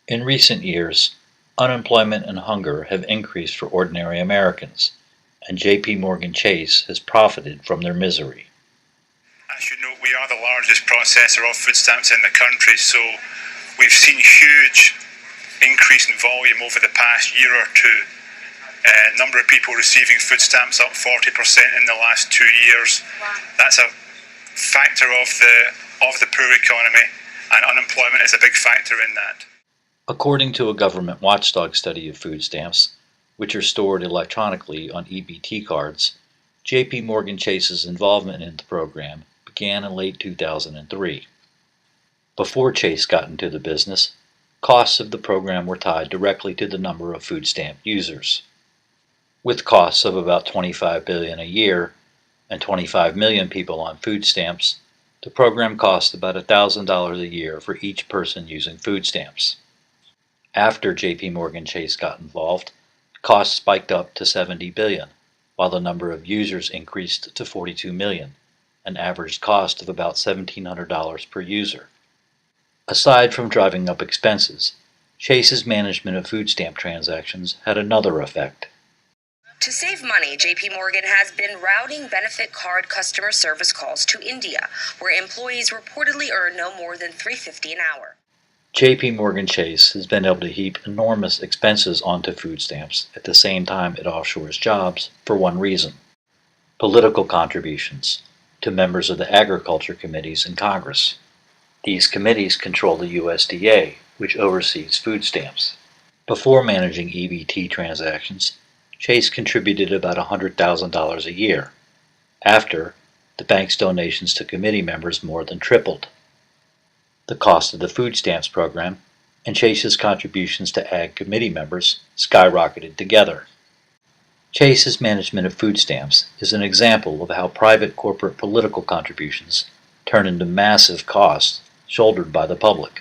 In recent years, unemployment and hunger have increased for ordinary Americans, and JP Chase has profited from their misery. As you know, we are the largest processor of food stamps in the country, so we've seen huge increase in volume over the past year or two. Number of people receiving food stamps up 40% in the last 2 years. That's a factor of the poor economy, and unemployment is a big factor in that. According to a government watchdog study of food stamps, which are stored electronically on EBT cards, JP Chase's involvement in the program began in late 2003. Before Chase got into the business, costs of the program were tied directly to the number of food stamp users. With costs of about $25 billion a year and 25 million people on food stamps, the program cost about $1,000 a year for each person using food stamps. After JP Chase got involved, costs spiked up to $70 billion, while the number of users increased to 42 million, an average cost of about $1,700 per user. Aside from driving up expenses, Chase's management of food stamp transactions had another effect. To save money, JP Morgan has been routing benefit card customer service calls to India, where employees reportedly earn no more than $3.50 an hour. JP Chase has been able to heap enormous expenses onto food stamps at the same time it offshores jobs for one reason: political contributions to members of the agriculture committees in Congress. These committees control the USDA, which oversees food stamps. Before managing EBT transactions, Chase contributed about $100,000 a year. After, the bank's donations to committee members more than tripled. The cost of the food stamps program and Chase's contributions to Ag committee members skyrocketed together. Chase's management of food stamps is an example of how private corporate political contributions turn into massive costs shouldered by the public.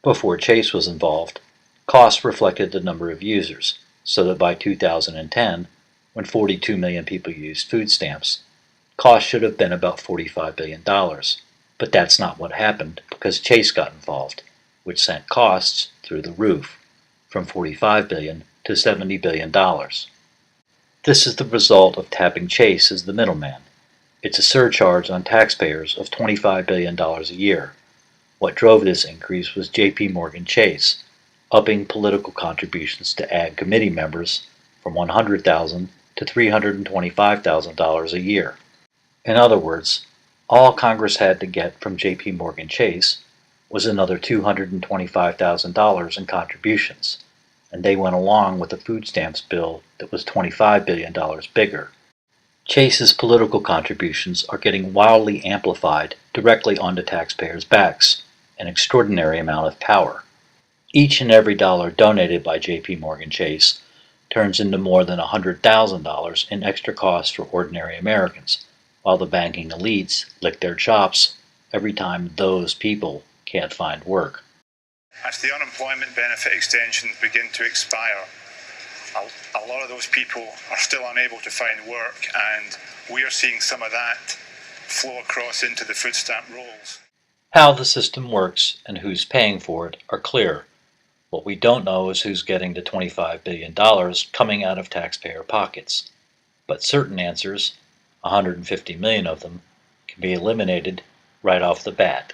Before Chase was involved, costs reflected the number of users, so that by 2010, when 42 million people used food stamps, costs should have been about $45 billion. But that's not what happened because Chase got involved, which sent costs through the roof, from $45 billion to $70 billion. This is the result of tapping Chase as the middleman. It's a surcharge on taxpayers of $25 billion a year. What drove this increase was JP Chase, upping political contributions to Ag committee members from $100,000 to $325,000 a year. In other words, all Congress had to get from JP Chase was another $225,000 in contributions, and they went along with a food stamps bill that was $25 billion bigger. Chase's political contributions are getting wildly amplified directly onto taxpayers' backs, an extraordinary amount of power. Each and every dollar donated by JP Chase turns into more than $100,000 in extra costs for ordinary Americans, while the banking elites lick their chops every time those people can't find work. As the unemployment benefit extensions begin to expire, a lot of those people are still unable to find work, and we are seeing some of that flow across into the food stamp rolls. How the system works and who's paying for it are clear. What we don't know is who's getting the $25 billion coming out of taxpayer pockets. But certain answers, 150 million of them, can be eliminated right off the bat.